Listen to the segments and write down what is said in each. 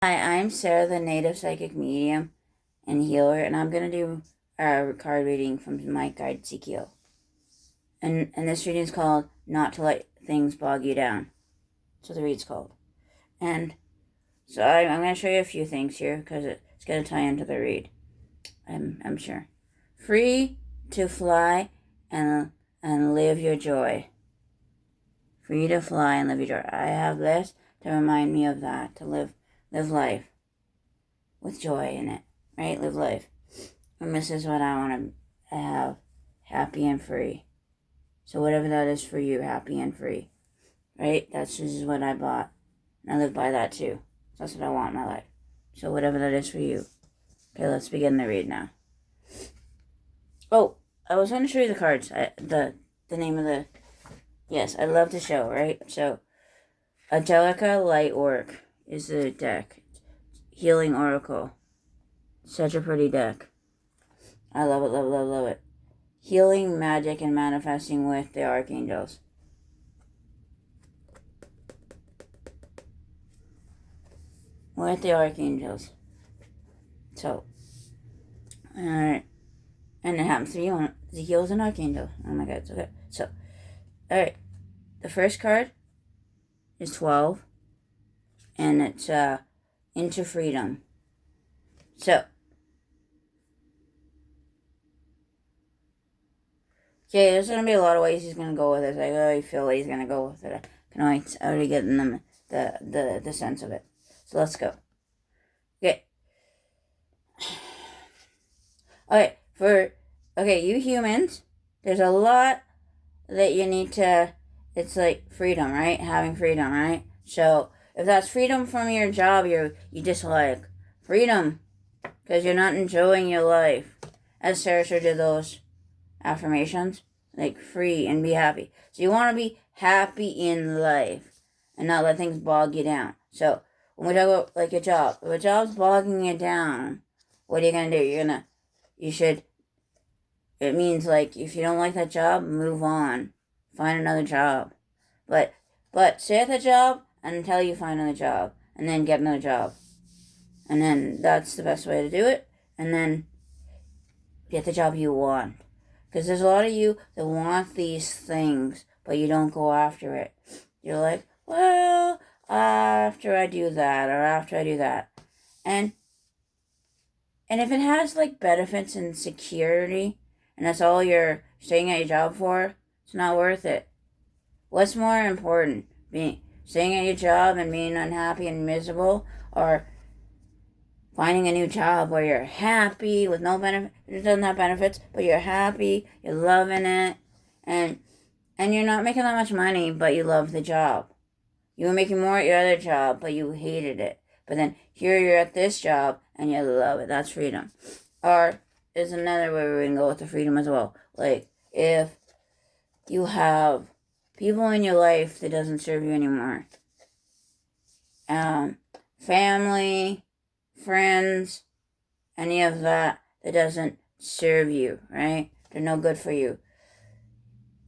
Hi, I'm Sarah, the native psychic medium and healer, and I'm going to do a card reading from my guide, Ezekiel. And this reading is called Not to Let Things Bog You Down. So the read's called. And so I'm going to show you a few things here because it's going to tie into the read, I'm sure. Free to fly and live your joy. Free to fly and live your joy. I have this to remind me of that, to live life with joy in it, right? Live life. And this is what I want to have, happy and free. So whatever that is for you, happy and free, right? This is what I bought. And I live by that too. So that's what I want in my life. So whatever that is for you. Okay, let's begin the read now. Oh, I was going to show you the cards. The name of the... Yes, I love the show, right? So, Angelica Lightwork is the deck. Healing Oracle. Such a pretty deck. I love it, love it, love it, love it. Healing, magic, and manifesting with the archangels. With the archangels. So, alright. And it happens to be one. Ezekiel's an archangel. Oh my god, it's okay. So, alright. The first card is 12. And it's into freedom. So, okay, there's going to be a lot of ways he's going to go with it. I already feel like he's going to go with it. I can already get in the sense of it. So let's go. Okay. Okay, you humans, there's a lot that you need to, it's like freedom, right? Having freedom, right? So if that's freedom from your job you dislike, freedom, because you're not enjoying your life. As Sarah did those affirmations, like free and be happy. So you want to be happy in life and not let things bog you down. So when we talk about like your job, if a job's bogging you down, what are you gonna do? It means like if you don't like that job, move on, find another job. But stay at the job until you find another job, and then get another job, and then that's the best way to do it. And then get the job you want. Because there's a lot of you that want these things, but you don't go after it. You're like, well, after I do that, or after I do that. And if it has, like, benefits and security, and that's all you're staying at your job for, it's not worth it. What's more important? Staying at your job and being unhappy and miserable, or finding a new job where you're happy with no benefit, it doesn't have benefits, but you're happy, you're loving it, and you're not making that much money, but you love the job. You were making more at your other job, but you hated it. But then here you're at this job and you love it. That's freedom. Or there's another way we can go with the freedom as well. Like if you have people in your life that doesn't serve you anymore. Family, friends, any of that doesn't serve you, right? They're no good for you,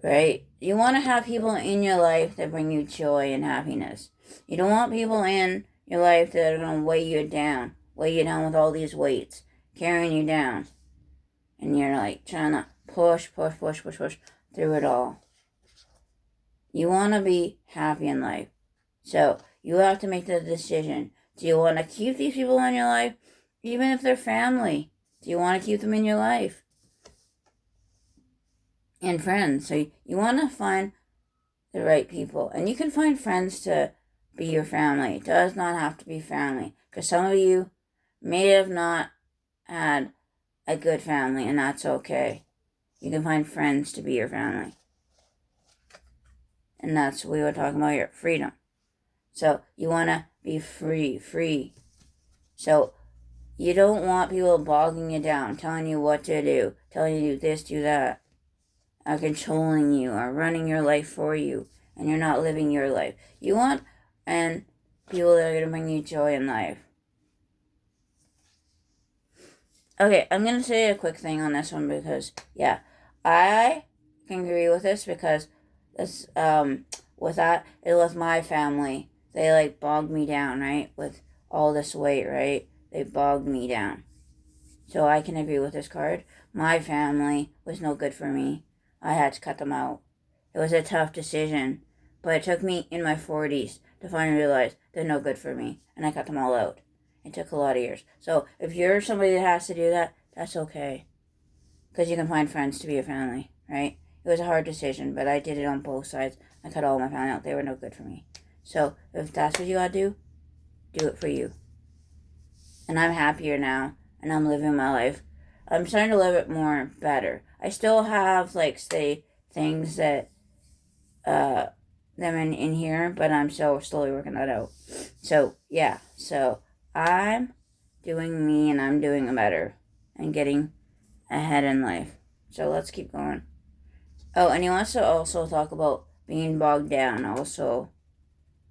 right? You want to have people in your life that bring you joy and happiness. You don't want people in your life that are going to weigh you down with all these weights, carrying you down. And you're like trying to push through it all. You want to be happy in life. So you have to make the decision. Do you want to keep these people in your life, even if they're family? Do you want to keep them in your life? And friends. So you want to find the right people. And you can find friends to be your family. It does not have to be family. Because some of you may have not had a good family, and that's okay. You can find friends to be your family. And that's what we were talking about, your freedom. So you want to be free. So you don't want people bogging you down, telling you what to do, telling you do this, do that, or controlling you, or running your life for you, and you're not living your life. You want and people that are going to bring you joy in life. Okay, I'm going to say a quick thing on this one because, yeah, I can agree with this because this, with my family, they, like, bogged me down, right, with all this weight, right? They bogged me down. So I can agree with this card. My family was no good for me. I had to cut them out. It was a tough decision, but it took me in my 40s to finally realize they're no good for me, and I cut them all out. It took a lot of years. So if you're somebody that has to do that, that's okay. Because you can find friends to be a family, right? It was a hard decision, but I did it on both sides. I cut all my family out. They were no good for me. So if that's what you gotta do it for you. And I'm happier now, and I'm living my life. I'm starting to live it more better. I still have, like, say, things that, them in here, but I'm still slowly working that out. So, yeah. So, I'm doing me, and I'm doing better, and getting ahead in life. So, let's keep going. Oh, and he wants to also talk about being bogged down also.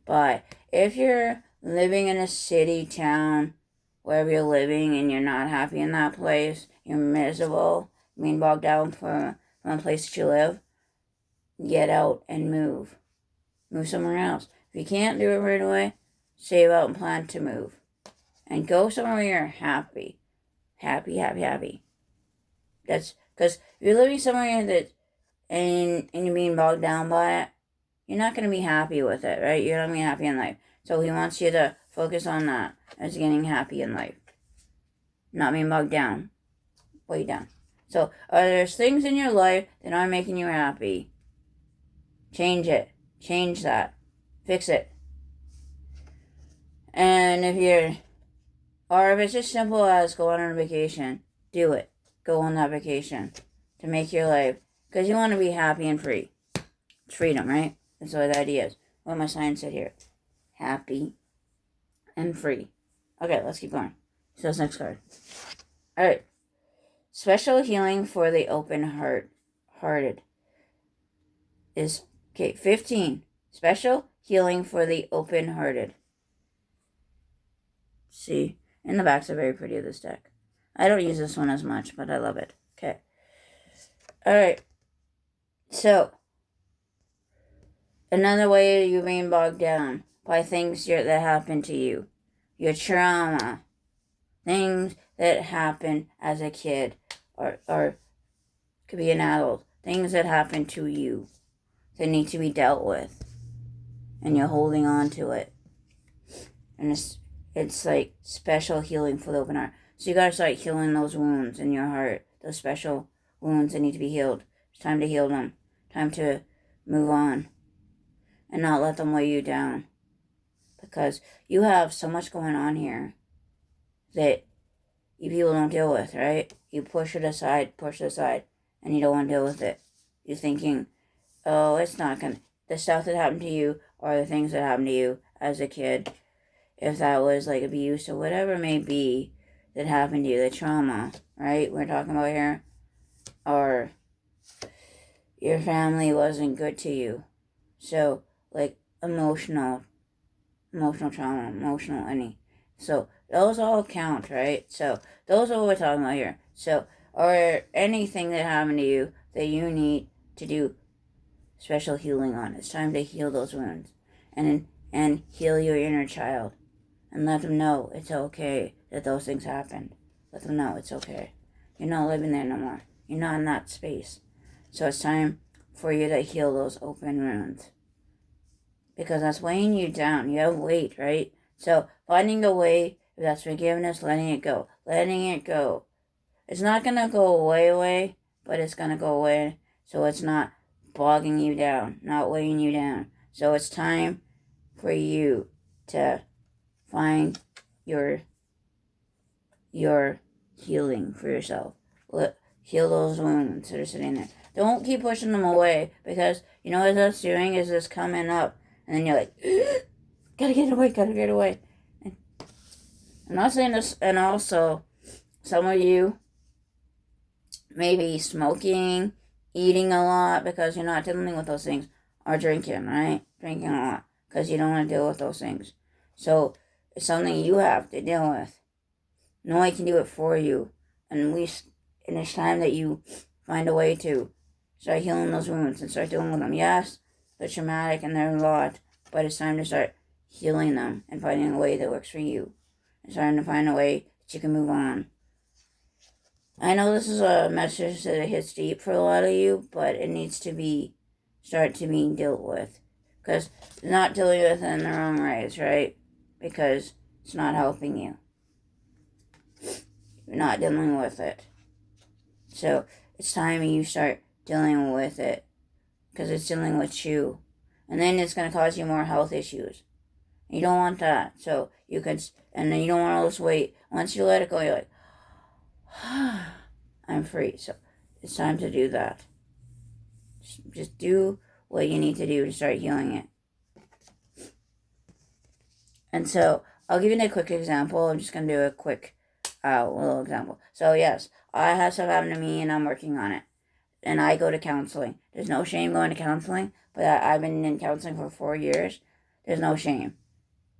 But if you're living in a city, town, wherever you're living, and you're not happy in that place, you're miserable, being bogged down from a place that you live, get out and move. Move somewhere else. If you can't do it right away, save out and plan to move. And go somewhere where you're happy. Happy. That's because if you're living somewhere that and you're being bogged down by it, you're not going to be happy with it, right? You're not going to be happy in life. So he wants you to focus on that as getting happy in life. Not being bogged down. Way down. So are there things in your life that aren't making you happy? Change it. Change that. Fix it. And if it's just simple as going on a vacation, do it. Go on that vacation to make your life, because you want to be happy and free. It's freedom, right? That's what the idea is. What my sign said here. Happy and free. Okay, let's keep going. So that's next card. Alright. Special healing for the open-hearted is, 15. Special healing for the open-hearted. See, and the backs are very pretty of this deck. I don't use this one as much, but I love it. Okay. Alright. So, another way you're being bogged down by things that happen to you. Your trauma. Things that happen as a kid. Or could be an adult. Things that happen to you that need to be dealt with. And you're holding on to it. And it's like special healing for the open heart. So you gotta start healing those wounds in your heart. Those special wounds that need to be healed. It's time to heal them. Time to move on. And not let them weigh you down. Because you have so much going on here that you people don't deal with, right? You push it aside, and you don't want to deal with it. You're thinking, oh, it's not gonna... The stuff that happened to you or the things that happened to you as a kid, if that was like abuse or whatever it may be that happened to you, the trauma, right? We're talking about here. Or your family wasn't good to you. So, like, emotional trauma, any. So, those all count, right? So, those are what we're talking about here. So, or anything that happened to you that you need to do special healing on. It's time to heal those wounds. And heal your inner child. And let them know it's okay that those things happened. Let them know it's okay. You're not living there no more. You're not in that space. So it's time for you to heal those open wounds. Because that's weighing you down. You have weight, right? So finding a way, if that's forgiveness, letting it go. Letting it go. It's not going to go away, but it's going to go away. So it's not bogging you down, not weighing you down. So it's time for you to find your healing for yourself. Heal those wounds that are sitting there. Don't keep pushing them away, because you know what that's doing is this coming up, and then you're like, gotta get away. And I'm not saying this, and also some of you may be smoking, eating a lot because you're not dealing with those things, or drinking, right? Drinking a lot because you don't want to deal with those things. So it's something you have to deal with. No one can do it for you. And it's time that you find a way to start healing those wounds and start dealing with them. Yes, they're traumatic and they're a lot, but it's time to start healing them and finding a way that works for you. and starting to find a way that you can move on. I know this is a message that hits deep for a lot of you, but it needs to start to be dealt with. Because not dealing with it in the wrong ways, right? Because it's not helping you. You're not dealing with it. So it's time you start dealing with it. Because it's dealing with you. And then it's going to cause you more health issues. You don't want that. So you could, and then you don't want all this weight. Once you let it go, you're like, I'm free. So it's time to do that. Just do what you need to do to start healing it. And so I'll give you a quick example. I'm just going to do a quick little example. So yes, I had stuff happen to me and I'm working on it. And I go to counseling. There's no shame going to counseling, but I've been in counseling for 4 years. There's no shame.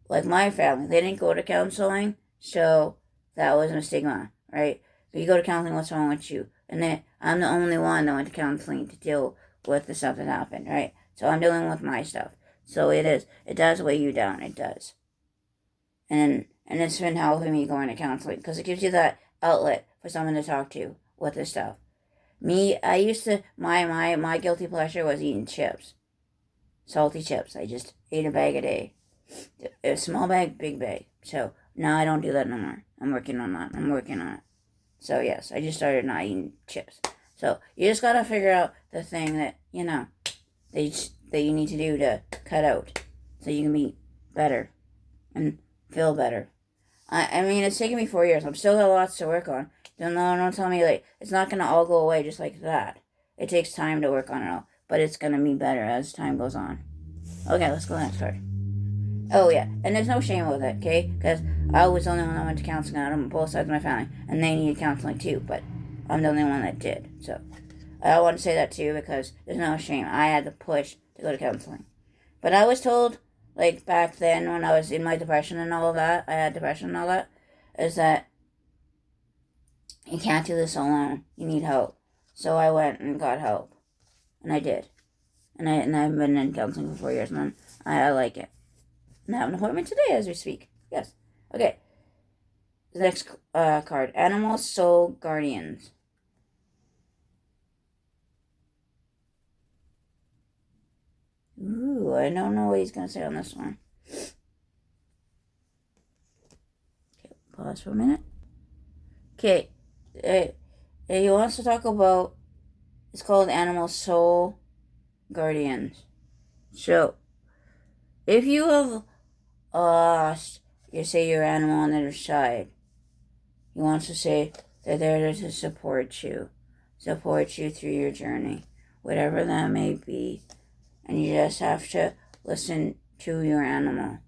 Like my family, they didn't go to counseling, so that wasn't a stigma, right? If you go to counseling, what's wrong with you? And then I'm the only one that went to counseling to deal with the stuff that happened, right? So I'm dealing with my stuff. So it does weigh you down, it does. And it's been helping me going to counseling, because it gives you that outlet for someone to talk to with this stuff. Me, I used to, my guilty pleasure was eating chips. Salty chips. I just ate a bag a day. A small bag, big bag. So now I don't do that no more. I'm working on that. So yes, I just started not eating chips. So you just gotta figure out the thing that, that you need to do to cut out, so you can be better and feel better. I mean, it's taken me 4 years. I'm still got lots to work on. Don't tell me, it's not going to all go away just like that. It takes time to work on it all. But it's going to be better as time goes on. Okay, let's go next card. Oh, yeah. And there's no shame with it, okay? Because I was the only one that went to counseling out of both sides of my family. And they needed counseling too. But I'm the only one that did. So I want to say that too, because there's no shame. I had to push to go to counseling. But I was told, back then when I was in my depression and all of that, I had depression and all that, is that you can't do this alone. You need help. So I went and got help. And I did. And I've been in counseling for 4 years, and I like it. And I have an appointment today as we speak. Yes. Okay. The next card. Animal Soul Guardians. Ooh, I don't know what he's going to say on this one. Okay, pause for a minute. Okay. He wants to talk about, it's called Animal Soul Guardians. So, if you have lost, your animal on the other side, he wants to say that they're there to support you through your journey, whatever that may be. And you just have to listen to your animal,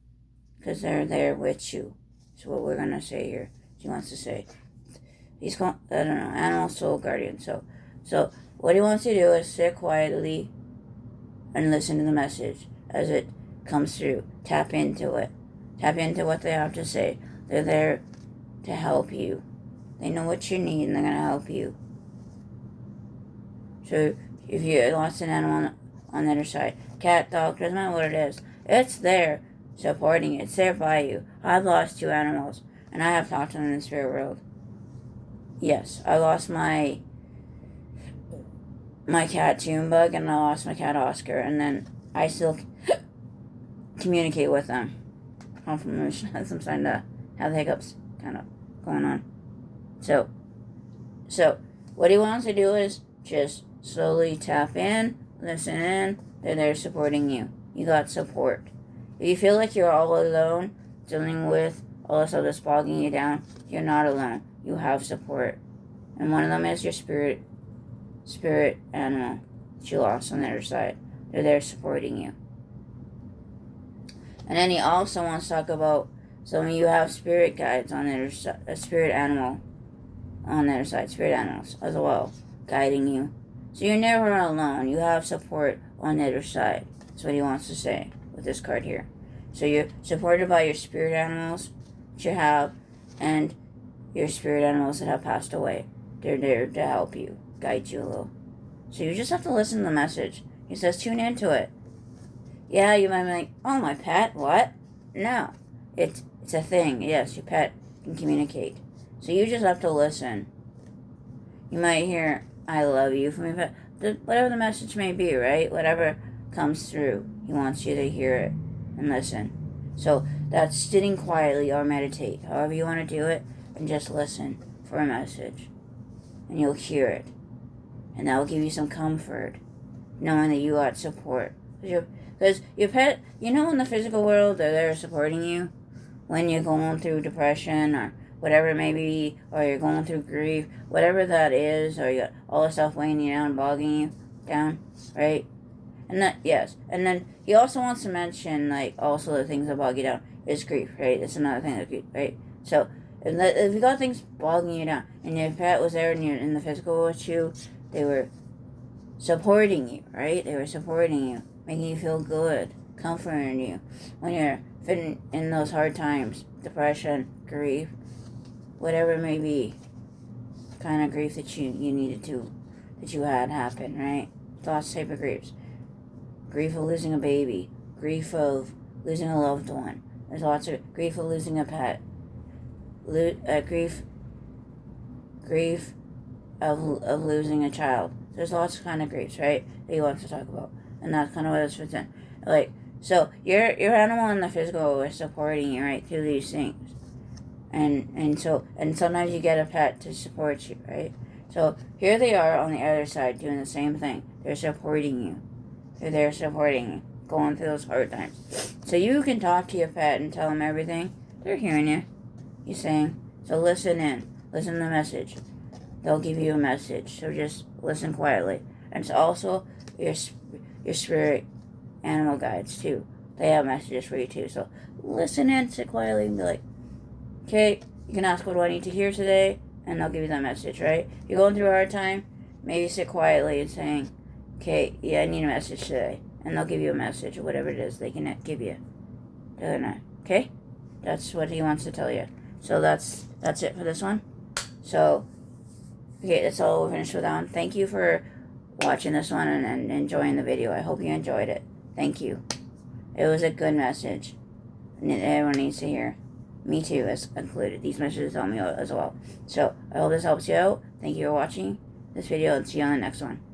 because they're there with you. That's what we're going to say here. He wants to say. He's called, Animal Soul Guardian. So what he wants to do is sit quietly and listen to the message as it comes through. Tap into it. Tap into what they have to say. They're there to help you. They know what you need, and they're going to help you. So if you lost an animal on the other side, cat, dog, doesn't matter what it is, it's there supporting you. It's there by you. I've lost 2 animals, and I have talked to them in the spirit world. Yes, I lost my cat Junebug, and I lost my cat Oscar, and then I still communicate with them. Confirmation. I'm starting to have the hiccups kind of going on. So what he wants to do is just slowly tap in, listen in. They're there supporting you. You got support. If you feel like you're all alone, dealing with all this stuff that's bogging you down, you're not alone. You have support. And one of them is your spirit animal that you lost on the other side. They're there supporting you. And then he also wants to talk about some of you have spirit guides on the other side, a spirit animal on the other side, spirit animals as well, guiding you. So you're never alone. You have support on the other side. That's what he wants to say with this card here. So you're supported by your spirit animals that you have, and your spirit animals that have passed away. They're there to help you, guide you a little. So you just have to listen to the message. He says, tune into it. Yeah, you might be like, oh, my pet, what? No. It's a thing. Yes, your pet can communicate. So you just have to listen. You might hear, I love you from your pet. Whatever the message may be, right? Whatever comes through, he wants you to hear it and listen. So that's sitting quietly or meditate, however you want to do it, and just listen for a message. And you'll hear it. And that will give you some comfort, knowing that you got support. Because your pet, in the physical world, they're there supporting you when you're going through depression or whatever it may be, or you're going through grief, whatever that is, or you got all the stuff weighing you down, bogging you down, right? And then he also wants to mention, also the things that bog you down is grief, right? That's another thing that grief, right? So, if you got things bogging you down, and your pet was there and you're in the physical with you, they were supporting you, right? They were supporting you, making you feel good, comforting you when you're in those hard times, depression, grief, whatever it may be, kind of grief that you had happen, right? Lots of type of griefs. Grief of losing a baby, grief of losing a loved one. There's lots of grief of losing a pet, grief of losing a child. There's lots of kind of griefs, right, that he wants to talk about, and that's kind of what it's fits in. So your animal in the physical is supporting you right through these things. And sometimes you get a pet to support you, right? So here they are on the other side doing the same thing. They're supporting you. They're there supporting you, going through those hard times. So you can talk to your pet and tell them everything. They're hearing you. You're saying. So listen in. Listen to the message. They'll give you a message. So just listen quietly. And it's also your spirit animal guides too. They have messages for you too. So listen in, sit quietly, and be like, okay, you can ask, what do I need to hear today? And they'll give you that message, right? If you're going through a hard time, maybe sit quietly and saying, okay, yeah, I need a message today. And they'll give you a message or whatever it is they can give you. Okay? That's what he wants to tell you. So that's it for this one. So, okay, that's all we're finished with that one. Thank you for watching this one and enjoying the video. I hope you enjoyed it. Thank you. It was a good message. And everyone needs to hear. Me too, as included. These messages help me out as well. So, I hope this helps you out. Thank you for watching this video, and see you on the next one.